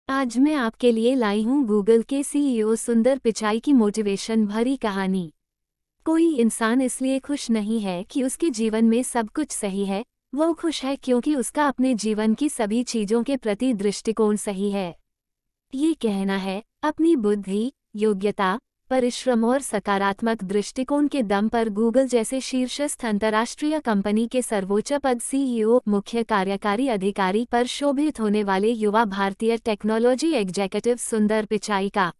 आज मैं आपके लिए लाई हूँ गूगल के सीईओ सुंदर पिचाई की मोटिवेशन भरी कहानी। कोई इंसान इसलिए खुश नहीं है कि उसके जीवन में सब कुछ सही है, वो खुश है क्योंकि उसका अपने जीवन की सभी चीजों के प्रति दृष्टिकोण सही है। ये कहना है, अपनी बुद्धि, योग्यता, परिश्रम और सकारात्मक दृष्टिकोण के दम पर गूगल जैसे शीर्षस्थ अंतर्राष्ट्रीय कंपनी के सर्वोच्च पद सीईओ मुख्य कार्यकारी अधिकारी पर शोभित होने वाले युवा भारतीय टेक्नोलॉजी एग्जीक्यूटिव सुंदर पिचाई का।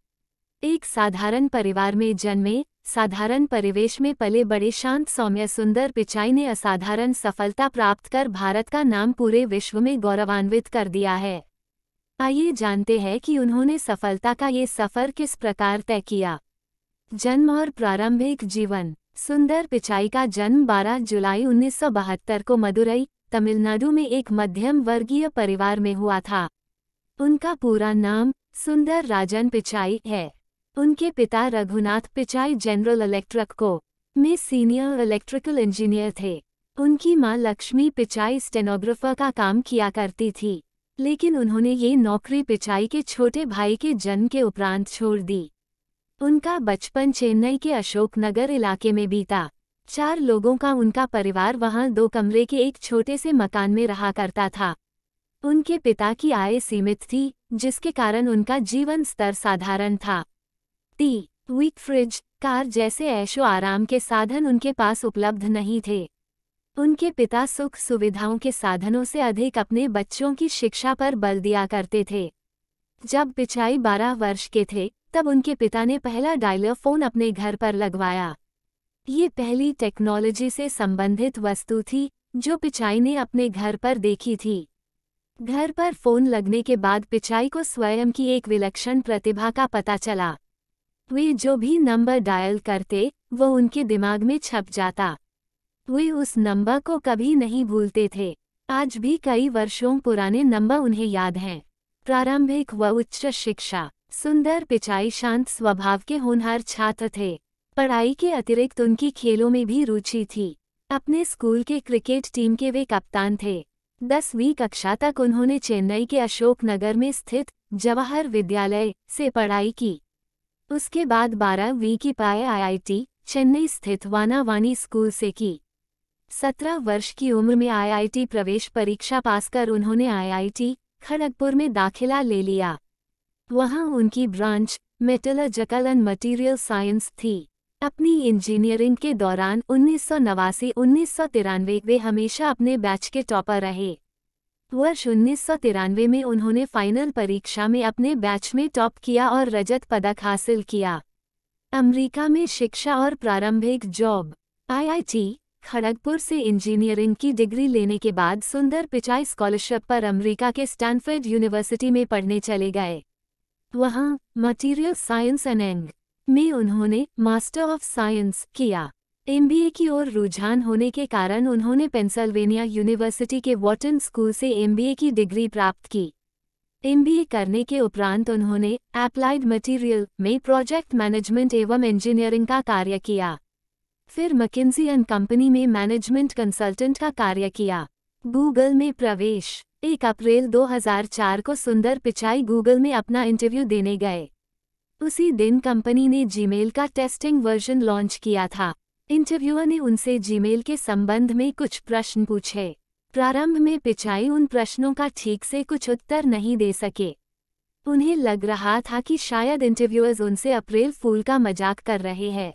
एक साधारण परिवार में जन्मे, साधारण परिवेश में पले बड़े शांत सौम्य सुंदर पिचाई ने असाधारण सफलता प्राप्त कर भारत का नाम पूरे विश्व में गौरवान्वित कर दिया है। आइए जानते हैं कि उन्होंने सफलता का ये सफर किस प्रकार तय किया। जन्म और प्रारंभिक जीवन। सुंदर पिचाई का जन्म 12 जुलाई 1972 को मदुरई, तमिलनाडु में एक मध्यम वर्गीय परिवार में हुआ था। उनका पूरा नाम सुंदर राजन पिचाई है। उनके पिता रघुनाथ पिचाई जनरल इलेक्ट्रिक को में सीनियर इलेक्ट्रिकल इंजीनियर थे। उनकी मां लक्ष्मी पिचाई स्टेनोग्राफर का काम किया करती थी, लेकिन उन्होंने ये नौकरी पिचाई के छोटे भाई के जन्म के उपरांत छोड़ दी। उनका बचपन चेन्नई के अशोकनगर इलाके में बीता। 4 लोगों का उनका परिवार वहां 2 कमरे के एक छोटे से मकान में रहा करता था। उनके पिता की आय सीमित थी, जिसके कारण उनका जीवन स्तर साधारण था। वीक फ्रिज, कार जैसे ऐशो आराम के साधन उनके पास उपलब्ध नहीं थे। उनके पिता सुख सुविधाओं के साधनों से अधिक अपने बच्चों की शिक्षा पर बल दिया करते थे। जब पिचाई 12 वर्ष के थे, तब उनके पिता ने पहला डायलर फोन अपने घर पर लगवाया। ये पहली टेक्नोलॉजी से संबंधित वस्तु थी जो पिचाई ने अपने घर पर देखी थी। घर पर फोन लगने के बाद पिचाई को स्वयं की एक विलक्षण प्रतिभा का पता चला। वे जो भी नंबर डायल करते, वो उनके दिमाग में छप जाता। वे उस नंबर को कभी नहीं भूलते थे। आज भी कई वर्षों पुराने नंबर उन्हें याद हैं। प्रारंभिक व उच्च शिक्षा। सुंदर पिचाई शांत स्वभाव के होनहार छात्र थे। पढ़ाई के अतिरिक्त उनकी खेलों में भी रुचि थी। अपने स्कूल के क्रिकेट टीम के वे कप्तान थे। 10वीं कक्षा तक उन्होंने चेन्नई के अशोकनगर में स्थित जवाहर विद्यालय से पढ़ाई की। उसके बाद 12वीं की पाए आईआईटी चेन्नई स्थित वानावानी स्कूल से की। 17 वर्ष की उम्र में आईआईटी प्रवेश परीक्षा पास कर उन्होंने आईआईटी खड़गपुर में दाखिला ले लिया। वहां उनकी branch metallurgical and material science थी। अपनी इंजीनियरिंग के दौरान 1989-1993 वे हमेशा अपने बैच के टॉपर रहे। वर्ष 1993 में उन्होंने फाइनल परीक्षा में अपने बैच में टॉप किया और रजत पदक हासिल किया। अमेरिका में शिक्षा और प्रारंभिक जॉब। आईआईटी खड़गपुर से इंजीनियरिंग की डिग्री लेने के बाद सुंदर पिचाई स्कॉलरशिप पर अमेरिका के स्टैनफोर्ड यूनिवर्सिटी में पढ़ने चले गए। वहां मटीरियल साइंस एंड में उन्होंने मास्टर ऑफ साइंस किया। एमबीए की ओर रुझान होने के कारण उन्होंने पेंसिल्वेनिया यूनिवर्सिटी के वॉटन स्कूल से एमबीए की डिग्री प्राप्त की। एमबीए करने के उपरांत उन्होंने एप्लाइड मटीरियल में प्रोजेक्ट मैनेजमेंट एवं इंजीनियरिंग का कार्य किया। फिर मैकिन्जी एंड कंपनी में मैनेजमेंट कंसल्टेंट का कार्य किया। गूगल में प्रवेश। 1 अप्रैल 2004 को सुंदर पिचाई गूगल में अपना इंटरव्यू देने गए। उसी दिन कंपनी ने जीमेल का टेस्टिंग वर्जन लॉन्च किया था। इंटरव्यूअर ने उनसे जीमेल के संबंध में कुछ प्रश्न पूछे। प्रारंभ में पिचाई उन प्रश्नों का ठीक से कुछ उत्तर नहीं दे सके। उन्हें लग रहा था कि शायद इंटरव्यूअर्स उनसे अप्रैल फूल का मजाक कर रहे हैं।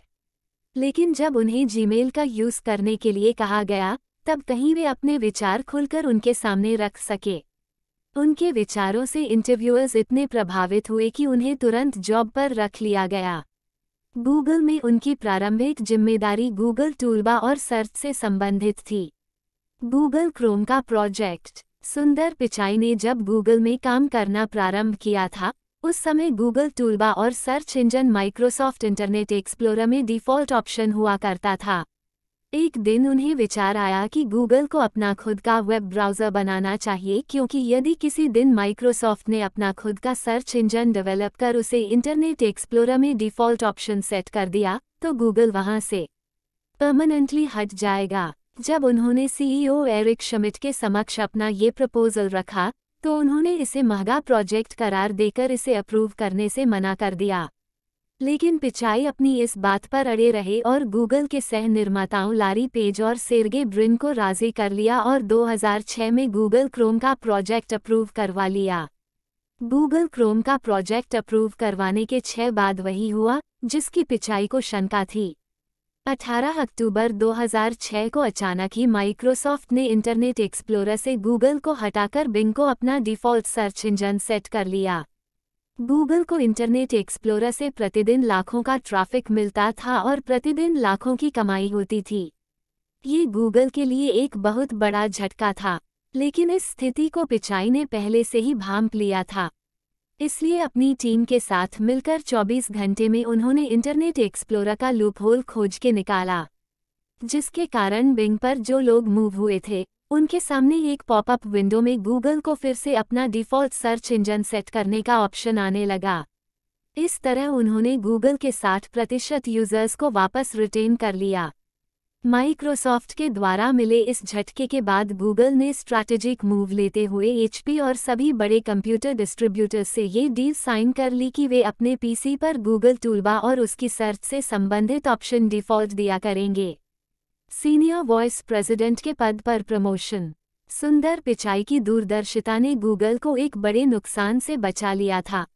लेकिन जब उन्हें जीमेल का यूज करने के लिए कहा गया, तब कहीं वे अपने विचार खुलकर उनके सामने रख सके। उनके विचारों से इंटरव्यूअर्स इतने प्रभावित हुए कि उन्हें तुरंत जॉब पर रख लिया गया। गूगल में उनकी प्रारंभिक जिम्मेदारी गूगल टूलबार और सर्च से संबंधित थी। गूगल क्रोम का प्रोजेक्ट। सुंदर पिचाई ने जब गूगल में काम करना प्रारंभ किया था, उस समय गूगल टूलबार और search engine Microsoft internet explorer में डिफ़ॉल्ट ऑप्शन हुआ करता था। एक दिन उन्हें विचार आया कि गूगल को अपना खुद का वेब ब्राउज़र बनाना चाहिए, क्योंकि यदि किसी दिन माइक्रोसॉफ्ट ने अपना खुद का सर्च इंजन डेवलप कर उसे इंटरनेट एक्सप्लोरर में डिफ़ॉल्ट ऑप्शन सेट कर दिया, तो गूगल वहां से परमानेंटली हट जाएगा। जब उन्होंने सीईओ एरिक श्मिड्ट के समक्ष अपना ये प्रपोजल रखा, तो उन्होंने इसे महंगा प्रोजेक्ट करार देकर इसे अप्रूव करने से मना कर दिया। लेकिन पिचाई अपनी इस बात पर अड़े रहे और गूगल के सह निर्माताओं लारी पेज और सेर्गे ब्रिन को राजी कर लिया और 2006 में गूगल क्रोम का प्रोजेक्ट अप्रूव करवा लिया। गूगल क्रोम का प्रोजेक्ट अप्रूव करवाने के 6 बाद वही हुआ जिसकी पिचाई को शंका थी। 18 अक्टूबर 2006 को अचानक ही माइक्रोसॉफ्ट ने इंटरनेट एक्सप्लोरर से गूगल को हटाकर बिंग को अपना डिफ़ॉल्ट सर्च इंजन सेट कर लिया। गूगल को इंटरनेट एक्सप्लोरर से प्रतिदिन लाखों का ट्रैफिक मिलता था और प्रतिदिन लाखों की कमाई होती थी। ये गूगल के लिए एक बहुत बड़ा झटका था, लेकिन इस स्थिति को पिचाई ने पहले से ही भांप लिया था। इसलिए अपनी टीम के साथ मिलकर 24 घंटे में उन्होंने इंटरनेट एक्सप्लोरर का लूपहोल खोज के निकाला, जिसके कारण बिंग पर जो लोग मूव हुए थे उनके सामने एक पॉपअप विंडो में गूगल को फिर से अपना डिफ़ॉल्ट सर्च इंजन सेट करने का ऑप्शन आने लगा। इस तरह उन्होंने गूगल के 60% यूजर्स को वापस रिटेन कर लिया। माइक्रोसॉफ्ट के द्वारा मिले इस झटके के बाद गूगल ने स्ट्रैटेजिक मूव लेते हुए एचपी और सभी बड़े कंप्यूटर डिस्ट्रीब्यूटर्स से ये डील साइन कर ली कि वे अपने पीसी पर गूगल टूलबार और उसकी सर्च से संबंधित ऑप्शन डिफ़ॉल्ट दिया करेंगे। सीनियर वाइस प्रेसिडेंट के पद पर प्रमोशन। सुंदर पिचाई की दूरदर्शिता ने गूगल को एक बड़े नुकसान से बचा लिया था।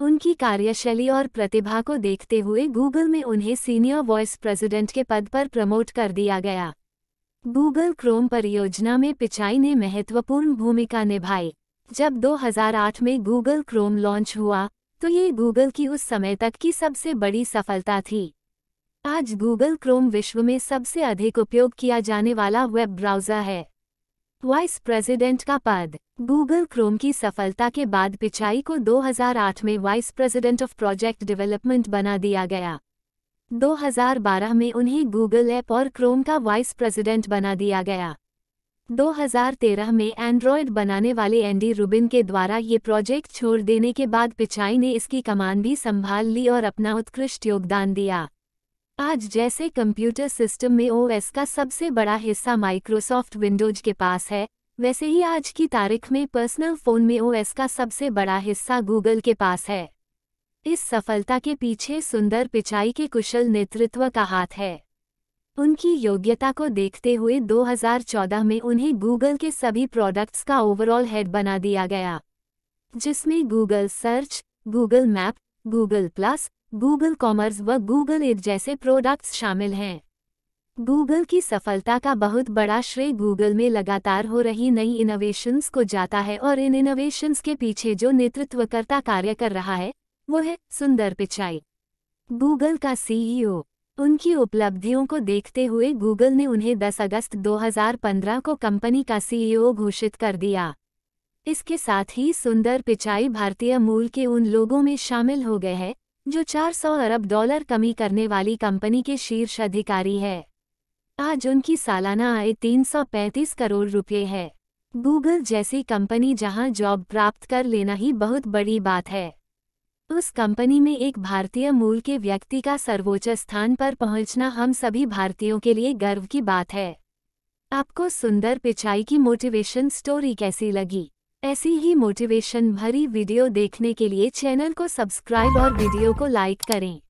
उनकी कार्यशैली और प्रतिभा को देखते हुए गूगल में उन्हें सीनियर वाइस प्रेसिडेंट के पद पर प्रमोट कर दिया गया। गूगल क्रोम परियोजना में पिचाई ने महत्वपूर्ण भूमिका निभाई। जब 2008 में गूगल क्रोम लॉन्च हुआ तो ये गूगल की उस समय तक की सबसे बड़ी सफलता थी। आज गूगल क्रोम विश्व में सबसे अधिक उपयोग किया जाने वाला वेब ब्राउज़र है। वाइस प्रेसिडेंट का पद। गूगल क्रोम की सफलता के बाद पिचाई को 2008 में vice president of project development बना दिया गया। 2012 में उन्हें गूगल ऐप और क्रोम का वाइस प्रेसिडेंट बना दिया गया। 2013 में एंड्रॉयड बनाने वाले एंडी रूबिन के द्वारा ये प्रोजेक्ट छोड़ देने के बाद पिचाई ने इसकी कमान भी संभाल ली और अपना उत्कृष्ट योगदान दिया। आज जैसे कंप्यूटर सिस्टम में ओएस का सबसे बड़ा हिस्सा माइक्रोसॉफ्ट विंडोज के पास है, वैसे ही आज की तारीख में पर्सनल फ़ोन में ओएस का सबसे बड़ा हिस्सा गूगल के पास है। इस सफलता के पीछे सुंदर पिचाई के कुशल नेतृत्व का हाथ है। उनकी योग्यता को देखते हुए 2014 में उन्हें गूगल के सभी प्रोडक्ट्स का ओवरऑल हेड बना दिया गया, जिसमें Google search, Google map, Google plus, Google commerce व गूगल एड जैसे प्रोडक्ट्स शामिल हैं। गूगल की सफलता का बहुत बड़ा श्रेय गूगल में लगातार हो रही नई इनोवेशंस को जाता है और इन इनोवेशंस के पीछे जो नेतृत्वकर्ता कार्य कर रहा है वो है सुंदर पिचाई, गूगल का सीईओ। उनकी उपलब्धियों को देखते हुए गूगल ने उन्हें 10 अगस्त 2015 को कंपनी का सीईओ घोषित कर दिया। इसके साथ ही सुंदर पिचाई भारतीय मूल के उन लोगों में शामिल हो गए हैं जो 400 अरब डॉलर कमी करने वाली कंपनी के शीर्ष अधिकारी है। आज उनकी सालाना आय 335 करोड़ रुपए है। गूगल जैसी कंपनी जहां जॉब प्राप्त कर लेना ही बहुत बड़ी बात है, उस कंपनी में एक भारतीय मूल के व्यक्ति का सर्वोच्च स्थान पर पहुंचना हम सभी भारतीयों के लिए गर्व की बात है। आपको सुंदर पिचाई की मोटिवेशन स्टोरी कैसी लगी? ऐसी ही मोटिवेशन भरी वीडियो देखने के लिए चैनल को सब्सक्राइब और वीडियो को लाइक करें।